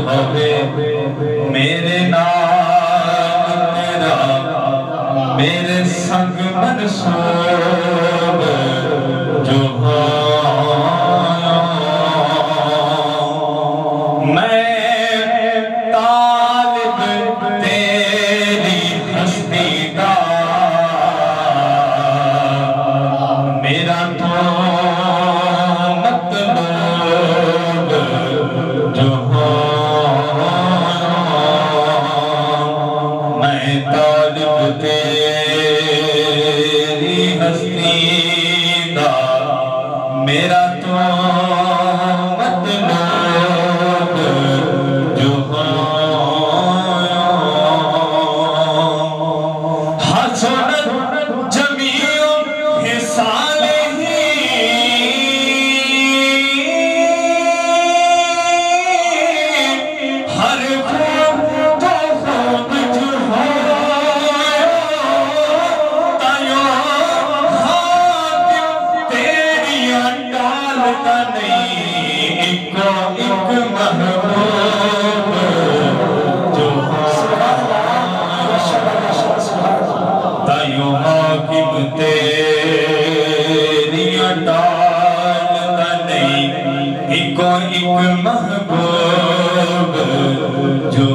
ہوے میرے نال تیرا میرے سنگ منسوب جو میں طالب تیری ہستی دا میرا تو مطلوب جو میں طالب تیری ہستی دا میرا تو مطلوب جو حسنت جمیع حسالہی ہر خون تو خود جو تایوں حاکم تیری اٹالتا نہیں ایک محبوب جو تایوں حاکم تیری اٹالتا نہیں ایک محبوب جو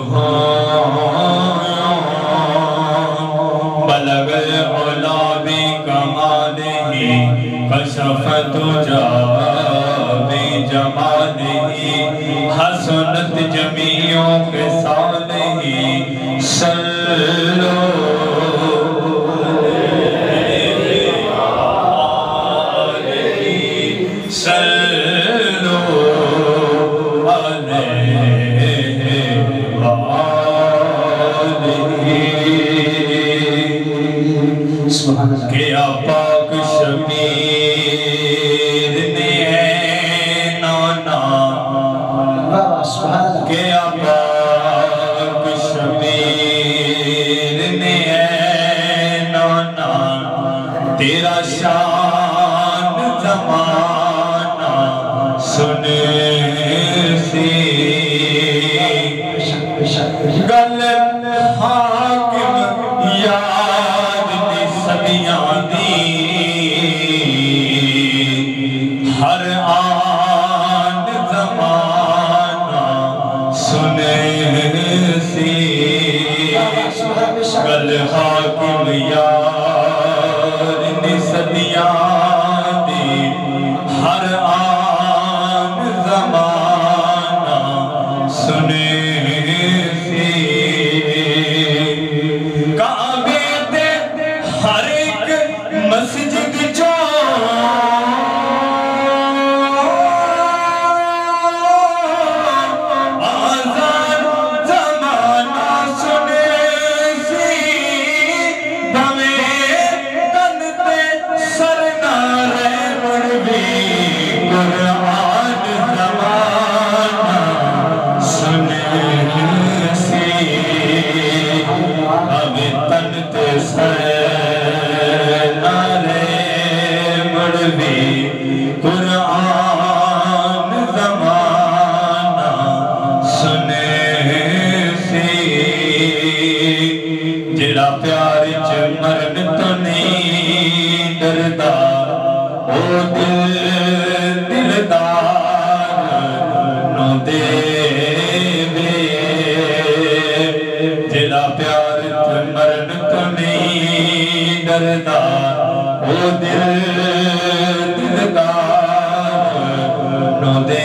بلغ العلا بکمالہ کشفت جا بجمالہ حسنت جمیع خصالہ صلو کیا پاک شبیر نے نانا کیا پاک شبیر نے نانا تیرا شان زمانہ سن سی گل حاکم یاد دی صدیاں دی ہر آن زمانہ سن سی گل حاکم یاد دی صدیاں دی ہر آن زمانہ سن سی کعبے تے ہر ایک مسجد جو آزاد زمانہ سنے سی بھویں تن تے سر نہ رہ مڑوی قرآن زمانہ سنے سی بھویں تن تے سر قرآن زمانہ سنے سی جڑا پیار چ مرن تو نہیں ڈردا او دل دلدار نو دے جڑا پیار چ مرن تو نہیں ڈردا او دل نو دے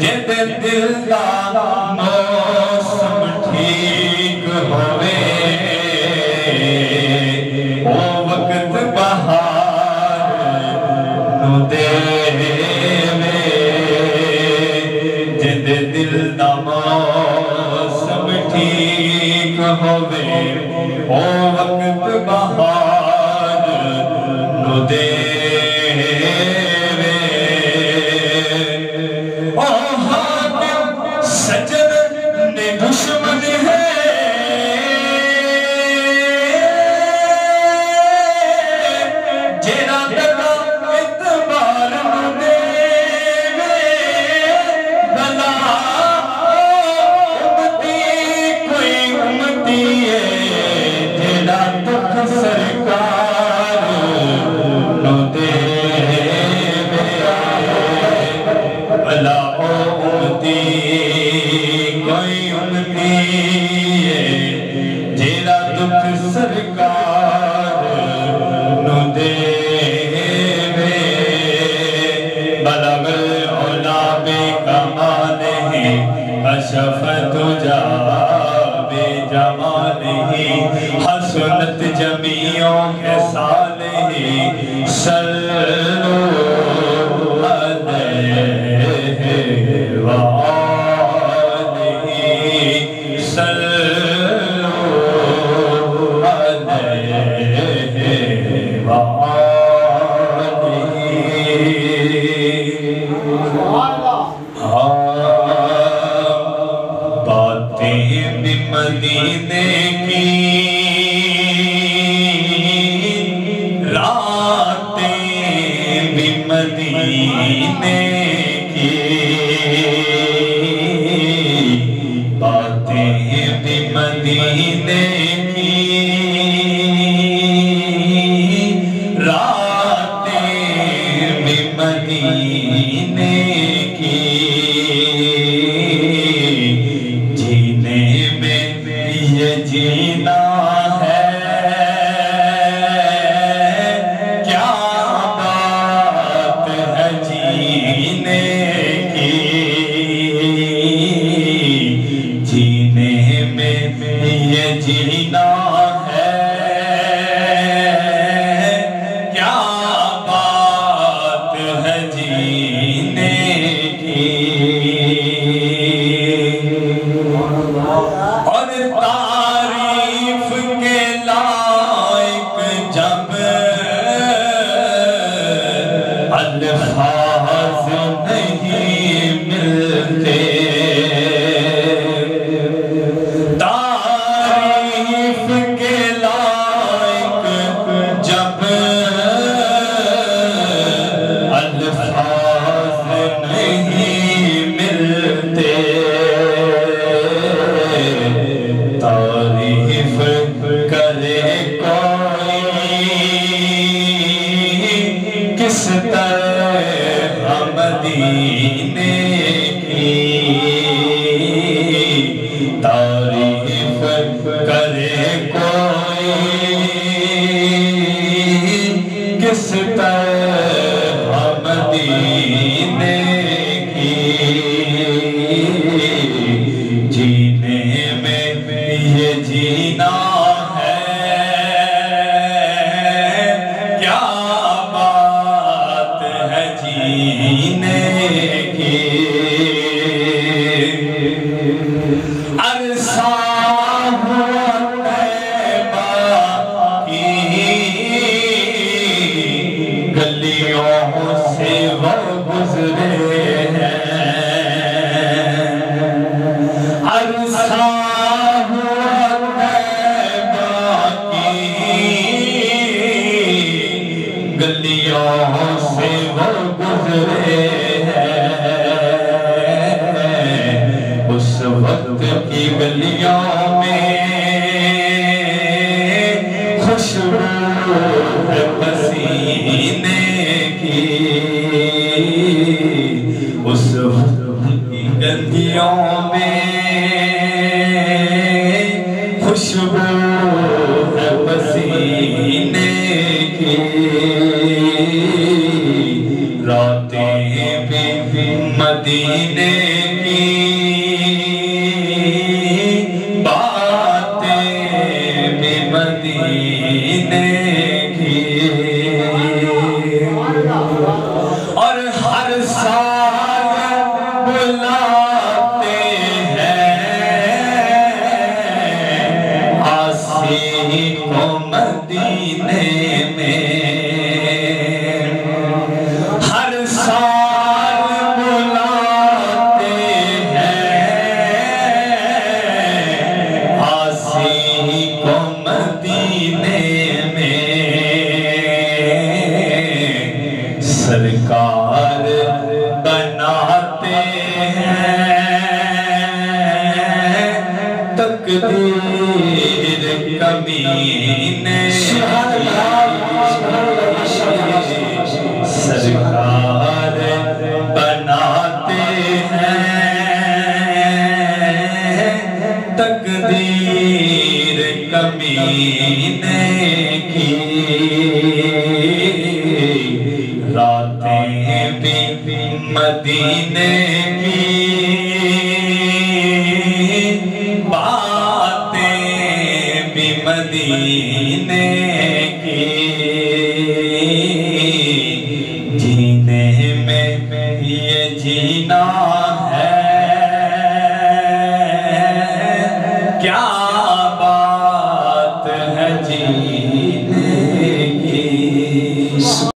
جد دل دا موسم ٹھیک بلا امتی کوئی امتی جیرا دکھ سرکار نو دے بلغ العلا بکمالہ کشفت جا بجمالہ حسنت جمیع خصالہ صلو علیہ وآلہ صلو علیہ وآلہ باتیں بھی مدینے کی راتیں بھی مدینے کی باتیں بھی مدینے کی راتیں بھی مدینے کی جینے میں یہ جینا ہے کیا بات ہے جینے کی جینے میں یہ جینا ہے کیا بات ہے جینے کی اور تعریف کے لائق جب الفاظ نہیں ملتے تعریف کے لائق جب الفاظ نہیں ملتے تعریف کرے کوئی کس طرح مدینے کی تعریف کرے کوئی کس طرح مدینے کی جینے میں یہ جینا ہے کیا بات ہے جینے کی عرصہ ہوا طیبہ کی گلیوں سے وہ گزرے ہیں عرصہ ہوا طیبہ کی گلیوں سے وہ گزرے ہیں اس وقت کی گلیوں میں خوشبو ہے پسینے کی اس وقت کی گلیوں میں خوشبو ہے پسینے کی راتیں بھی مدینے کی باتیں بھی مدینے کی اور ہر سال بلاتے ہیں آسی کو مدینے میں ہر سال بلاتے ہیں آسی کو مدینے میں سرکار بناتے ہیں تقدیر کمینے سرکار بناتے تقدیر کمینے کی راتیں بھی مدینے